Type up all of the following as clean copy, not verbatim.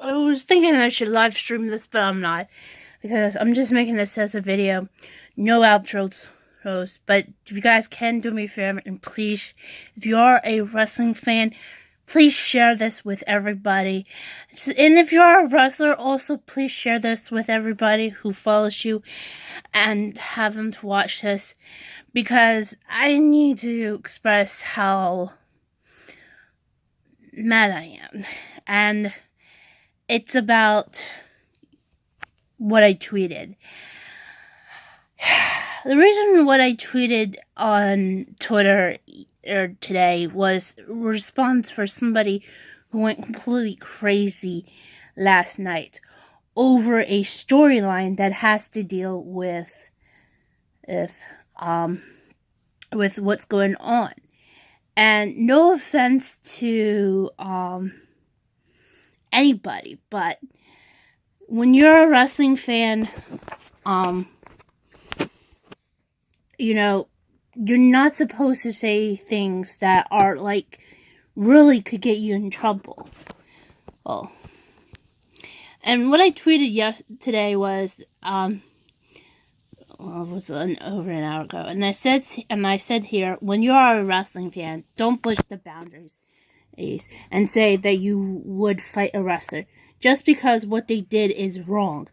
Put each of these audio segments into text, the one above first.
I was thinking I should live stream this, but I'm not, because I'm just making this as a video. No outros. But if you guys can do me a favor, and please, if you are a wrestling fan, please share this with everybody. And if you are a wrestler, also please share this with everybody who follows you and have them to watch this, because I need to express how mad I am. And it's about what I tweeted. The reason what I tweeted on Twitter today was a response for somebody who went completely crazy last night over a storyline that has to deal with what's going on. And no offense to anybody, but when you're a wrestling fan, you know, you're not supposed to say things that are like really could get you in trouble. Well, and what I tweeted today was it was over an hour ago, and I said here, when you are a wrestling fan, don't push the boundaries and say that you would fight a wrestler just because what they did is wrong,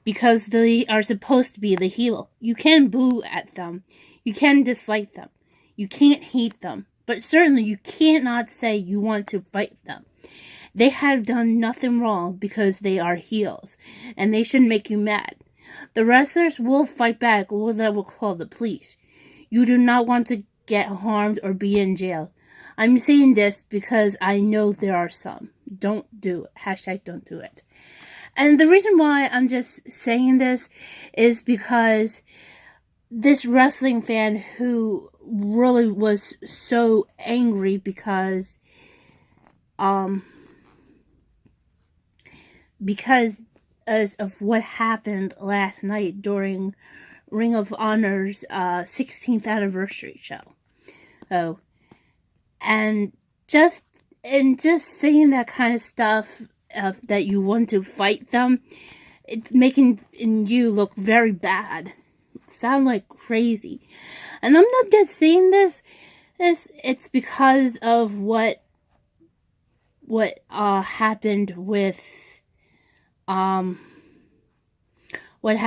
because they are supposed to be the hero. You can boo at them, you can dislike them, you can't hate them, but certainly you cannot say you want to fight them. They have done nothing wrong because they are heels, and they should make you mad. The wrestlers will fight back, or they will call the police. You do not want to get harmed or be in jail. I'm saying this because I know there are some. Don't do it. Hashtag don't do it. And the reason why I'm just saying this is because this wrestling fan who really was so angry because of what happened last night during Ring of Honor's 16th anniversary show. Oh, and just saying that kind of stuff, that you want to fight them, it's making you look very bad. Sound like crazy. And I'm not just saying this, it's because of what happened with what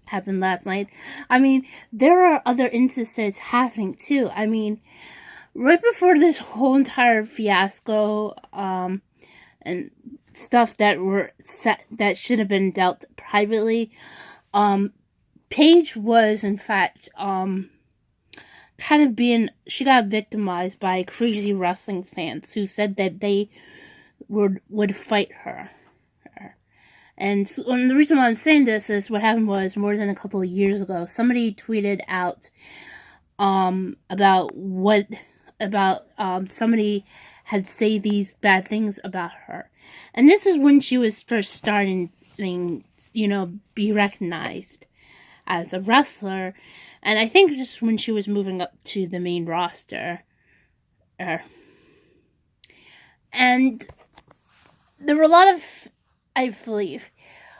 happened last night. I mean, there are other instances happening too. I mean, right before this whole entire fiasco, and stuff that should have been dealt privately, Paige was in fact she got victimized by crazy wrestling fans who said that they would fight her. And the reason why I'm saying this is what happened was, more than a couple of years ago, somebody tweeted out about somebody had said these bad things about her. And this is when she was first starting to, be recognized as a wrestler. And I think just when she was moving up to the main roster. And there were a lot of, I believe,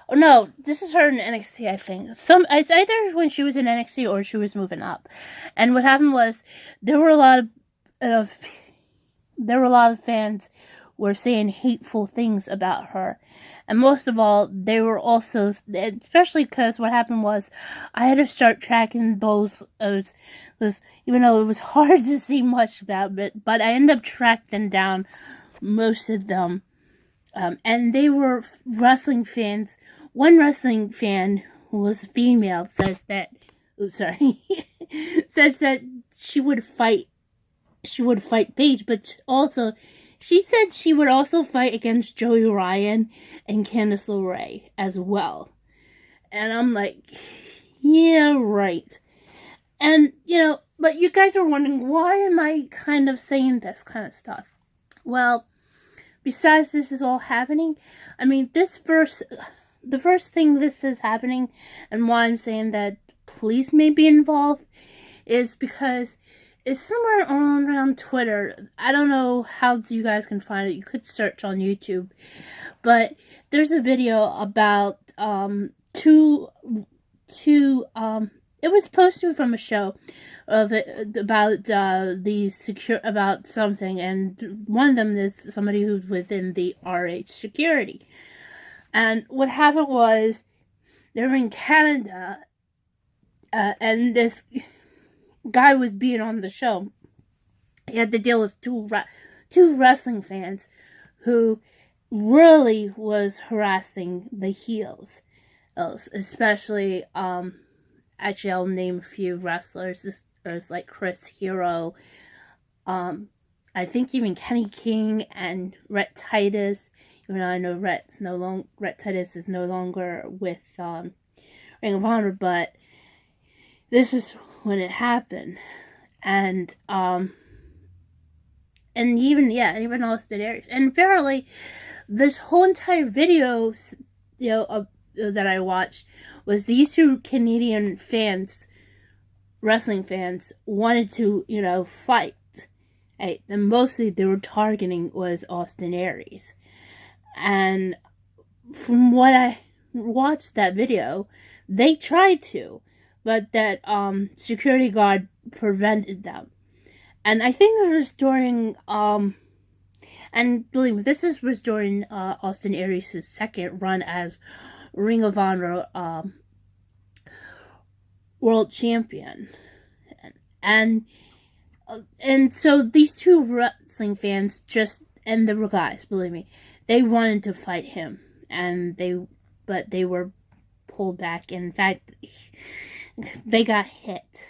oh no, this is her in NXT, I think. It's either when she was in NXT or she was moving up. And what happened was, there were a lot of fans were saying hateful things about her. And most of all, they were also, especially because what happened was, I had to start tracking those, even though it was hard to see much about it, but I ended up tracking down most of them. And they were wrestling fans. One wrestling fan, who was a female, says that she would fight Paige, but also she said she would also fight against Joey Ryan and Candice LeRae as well. And I'm like, yeah, right. And, but you guys are wondering, why am I kind of saying this kind of stuff? Well, besides this is all happening, I mean, the first thing this is happening, and why I'm saying that police may be involved, is because it's somewhere around Twitter. I don't know how you guys can find it. You could search on YouTube. But there's a video about two it was posted from a show of it about about something, and one of them is somebody who's within the RH security. And what happened was they were in Canada, and this guy was being on the show. He had to deal with two wrestling fans who really was harassing the heels, especially actually I'll name a few wrestlers. There's like Chris Hero, I think even Kenny King and Rhett Titus. Even though I know Rhett Titus is no longer with Ring of Honor, but this is when it happened, and even Austin Aries. And apparently, this whole entire video, that I watched was these two Canadian fans, wrestling fans, wanted to, fight. And mostly they were targeting was Austin Aries. And from what I watched that video, they tried to, but that security guard prevented them. And I think it was during and believe me, this was during Austin Aries' second run as Ring of Honor world champion. And so these two wrestling fans and they were guys, believe me, they wanted to fight him, but they were pulled back. In fact, they got hit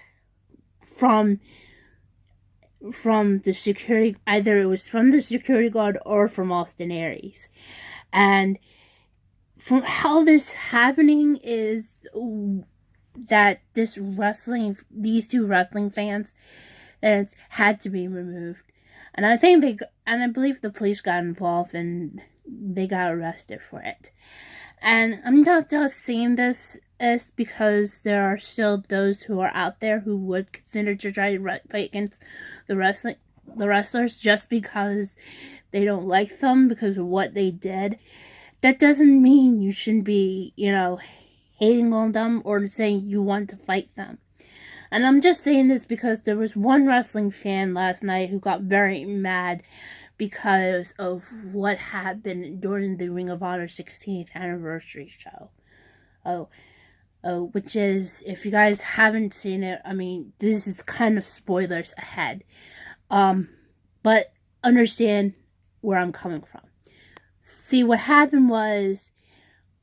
from the security, either it was from the security guard or from Austin Aries. And from how this happening is that these two wrestling fans, it's had to be removed. And I believe the police got involved and they got arrested for it. And I'm not just saying this because there are still those who are out there who would consider to try to fight against the wrestlers just because they don't like them because of what they did. That doesn't mean you shouldn't be, hating on them or saying you want to fight them. And I'm just saying this because there was one wrestling fan last night who got very mad because of what happened during the Ring of Honor 16th anniversary show. Which is, if you guys haven't seen it, I mean, this is kind of spoilers ahead. But understand where I'm coming from. See, what happened was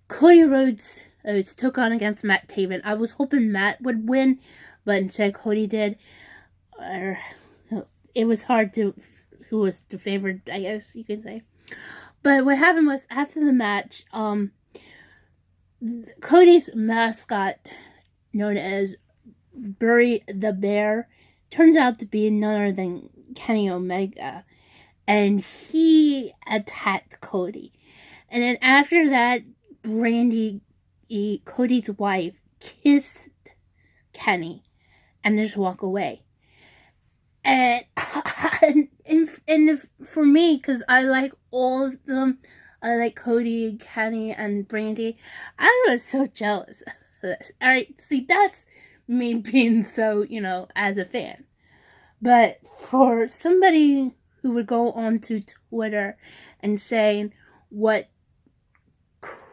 Cody Rhodes took on against Matt Taven. I was hoping Matt would win, but instead Cody did. It was hard who was the favorite, I guess you could say. But what happened was, after the match, Cody's mascot, known as Bury the Bear, turns out to be none other than Kenny Omega. And he attacked Cody. And then after that, Brandi, Cody's wife, kissed Kenny and just walk away. And for me, because I like all of them, I like Cody, Kenny, and Brandi, I was so jealous of this. Alright, see, that's me being so, as a fan. But for somebody who would go onto Twitter and saying what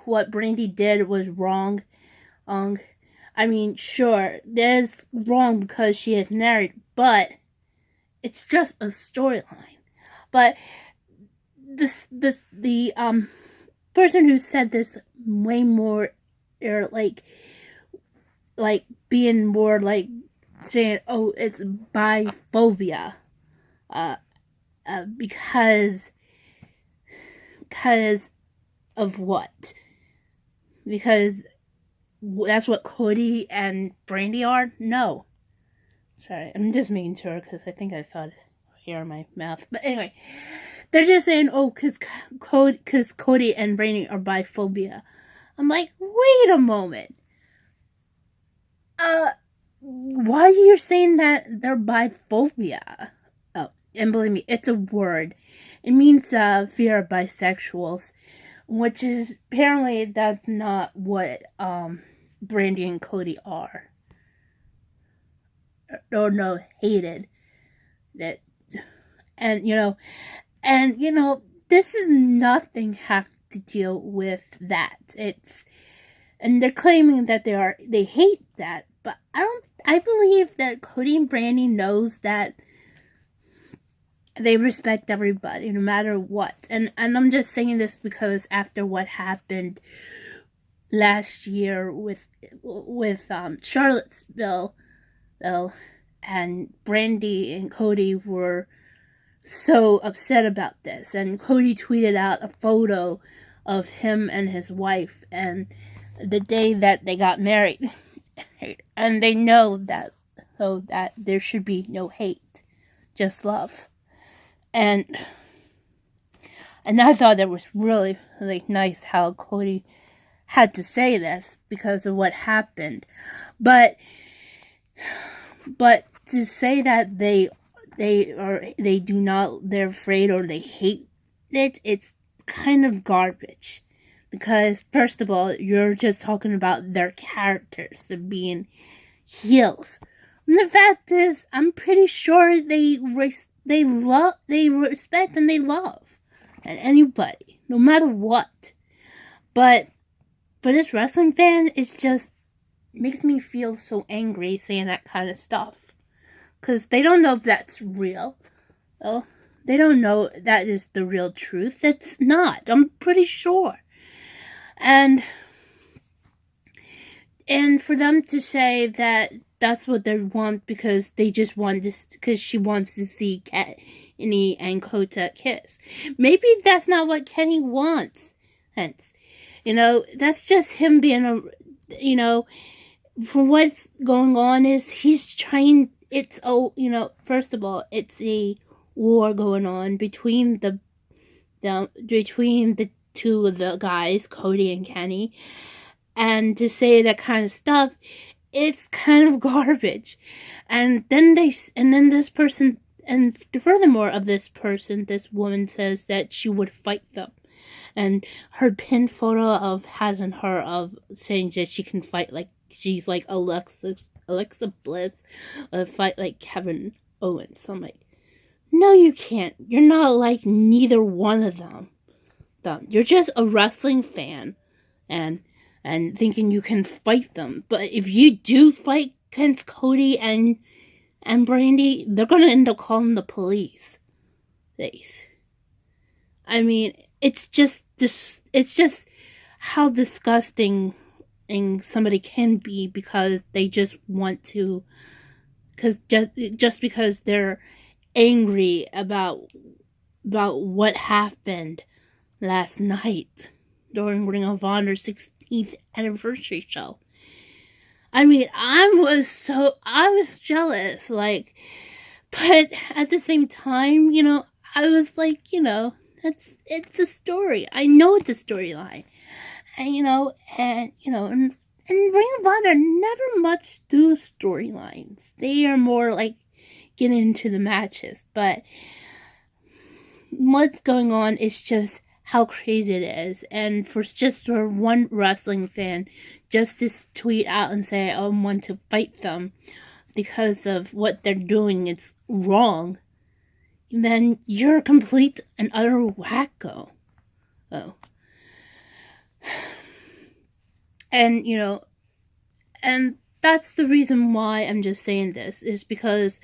Brandi did was wrong, I mean, sure, that is wrong because she is married, but it's just a storyline. But the person who said this way more, like being more like saying, oh, it's biphobia, because of what? Because that's what Cody and Brandi are? No. Sorry, I'm just making sure because I think I thought hair in my mouth. But anyway, they're just saying, oh, because Cody and Brandi are biphobia. I'm like, wait a moment. why you're saying that they're biphobia? Oh, and believe me, it's a word. It means fear of bisexuals, which is apparently that's not what Brandi and Cody are. Or no, hated that, and this is nothing have to deal with that. And they're claiming that they hate that, but I believe that Cody and Brandi knows that they respect everybody no matter what. And I'm just saying this because after what happened last year with Charlottesville, and Brandi and Cody were so upset about this, and Cody tweeted out a photo of him and his wife and the day that they got married, and they know that there should be no hate, just love. And I thought that was really, really nice how Cody had to say this because of what happened, but to say that they're afraid or they hate it, it's kind of garbage. Because first of all, you're just talking about their characters, they're being heels. And the fact is, I'm pretty sure they respect and they love anybody, no matter what. But for this wrestling fan, it's just makes me feel so angry saying that kind of stuff. Because they don't know if that's real. Well, they don't know that is the real truth. It's not. I'm pretty sure. And for them to say that that's what they want because they just want this, because she wants to see Kenny and Kota kiss. Maybe that's not what Kenny wants. Hence, that's just him being for what's going on is he's trying. First of all, it's a war going on between the two of the guys, Cody and Kenny, and to say that kind of stuff, it's kind of garbage. And then this person, and furthermore of this woman says that she would fight them, and her pinned photo has her of saying that she can fight like she's like Alexa Bliss, fight like Kevin Owens. So I'm like, no, you can't. You're not like neither one of them. You're just a wrestling fan, and thinking you can fight them. But if you do fight against Cody and Brandi, they're gonna end up calling the police. I mean, it's just how disgusting somebody can be because they just want to, just because they're angry about what happened last night during Ring of Honor's 16th anniversary show. I mean, I was jealous, but at the same time, I was like, it's a story. I know it's a storyline. And Ring of Honor never much do storylines. They are more like getting into the matches. But what's going on is just how crazy it is. And for one wrestling fan just to tweet out and say, I want to fight them because of what they're doing, it's wrong, then you're a complete and utter wacko. Oh. And, and that's the reason why I'm just saying this, is because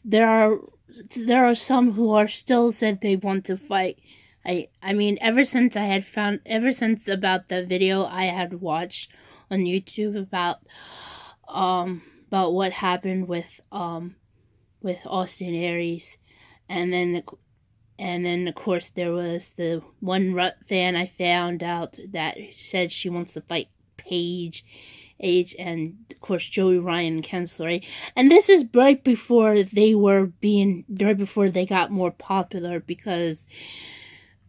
there are some who are still said they want to fight. I mean, ever since about the video I had watched on YouTube about what happened with Austin Aries, and then of course there was the one fan I found out that said she wants to fight Paige, and of course Joey Ryan and Ken Slaughter. And this is right before they got more popular because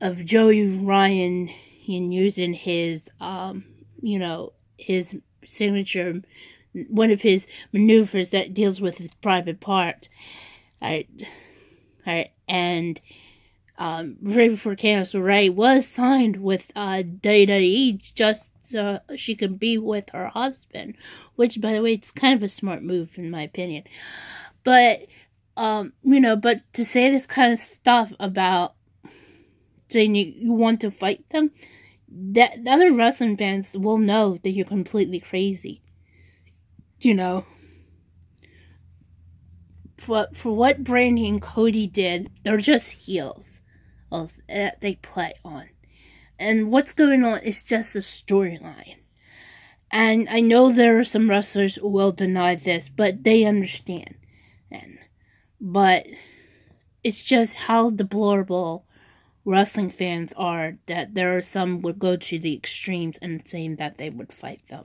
of Joey Ryan using his signature, one of his maneuvers that deals with his private part. And right before Candice LeRae was signed with WWE just so she could be with her husband, which, by the way, it's kind of a smart move in my opinion. But but to say this kind of stuff about saying you want to fight them, that the other wrestling fans will know that you're completely crazy. But for what Brandi and Cody did, they're just heels that they play on. And what's going on is just a storyline. And I know there are some wrestlers who will deny this, but they understand. But it's just how deplorable wrestling fans are that there are some would go to the extremes and saying that they would fight them,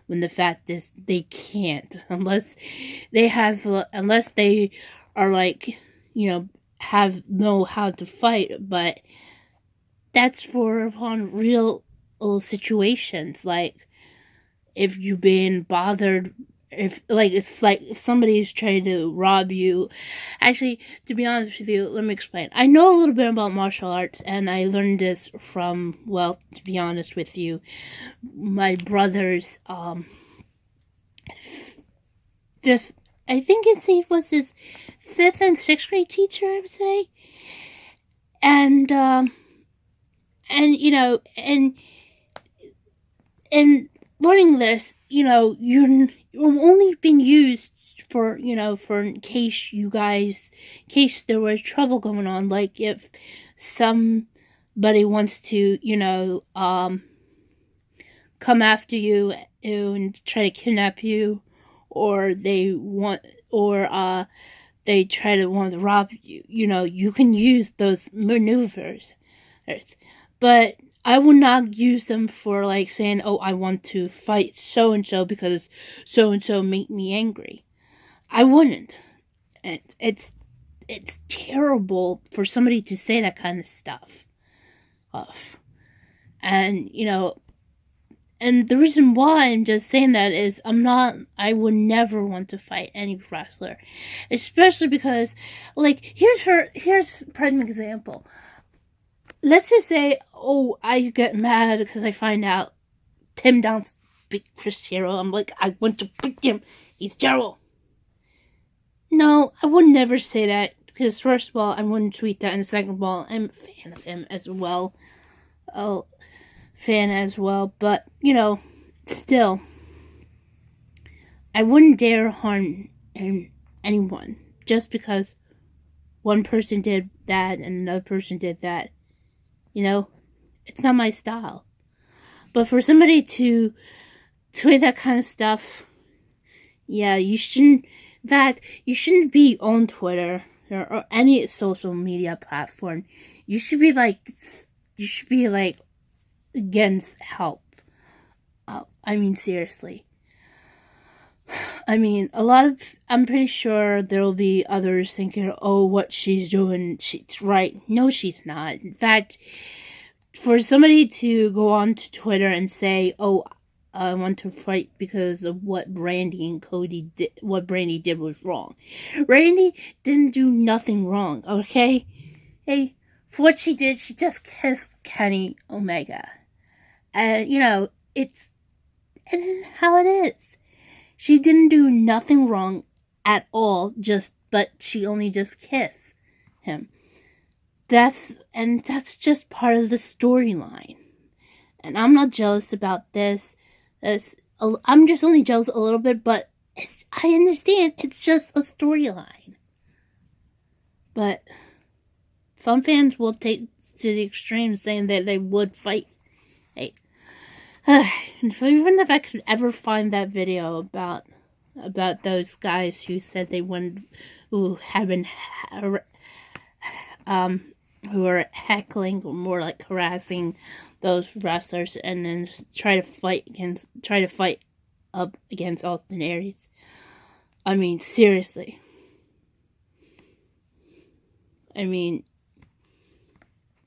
when the fact is they can't unless they are like know how to fight. But that's for upon real situations, like if you've been bothered, if somebody is trying to rob you. Actually, to be honest with you, let me explain. I know a little bit about martial arts, and I learned this from, well, to be honest with you, my brother's fifth, I think he was his 5th and 6th grade teacher, I would say. And learning this, you're only being used for in case there was trouble going on, like if somebody wants to come after you and try to kidnap you, or they try to want to rob you. You can use those maneuvers, but I would not use them for like saying, oh, I want to fight so and so because so and so made me angry. I wouldn't. It's terrible for somebody to say that kind of stuff. And and the reason why I'm just saying that is I would never want to fight any wrestler. Especially because, like, here's prime example. Let's just say, oh, I get mad because I find out Tim Don's big Chris Hero. I'm like, I want to beat him. He's terrible. No, I would never say that, because first of all, I wouldn't tweet that, and second of all, I'm a fan of him as well. But, still, I wouldn't dare harm anyone just because one person did that and another person did that. It's not my style. But for somebody to tweet that kind of stuff, yeah, you shouldn't. In fact, you shouldn't be on Twitter or any social media platform. You should be like against help. Seriously. I'm pretty sure there'll be others thinking, oh, what she's doing, she's right. No, she's not. In fact, for somebody to go on to Twitter and say, oh, I want to fight because of what Brandi and Cody did, what Brandi did was wrong. Brandi didn't do nothing wrong, okay? Hey, for what she did, she just kissed Kenny Omega. And, it's how it is. She didn't do nothing wrong at all, but she only just kissed him. That's just part of the storyline. And I'm not jealous about this. I'm just only jealous a little bit, but I understand it's just a storyline. But some fans will take to the extreme, saying that they would fight. Hey, even if I could ever find that video about those guys who said they wanted, who were heckling or more like harassing those wrestlers, and then try to fight up against Austin Aries. Seriously. It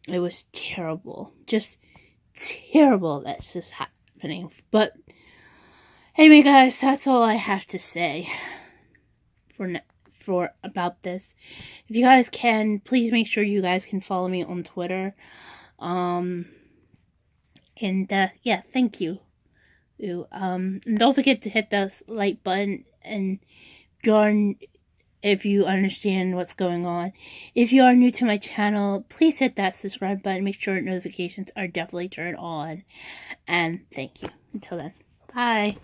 was terrible. Just terrible that's just happening. But Anyway, guys, that's all I have to say for about this. If you guys can, please make sure you guys can follow me on Twitter. And yeah, thank you. And don't forget to hit the like button and join if you understand what's going on. If you are new to my channel, please hit that subscribe button. Make sure notifications are definitely turned on. And thank you. Until then, bye.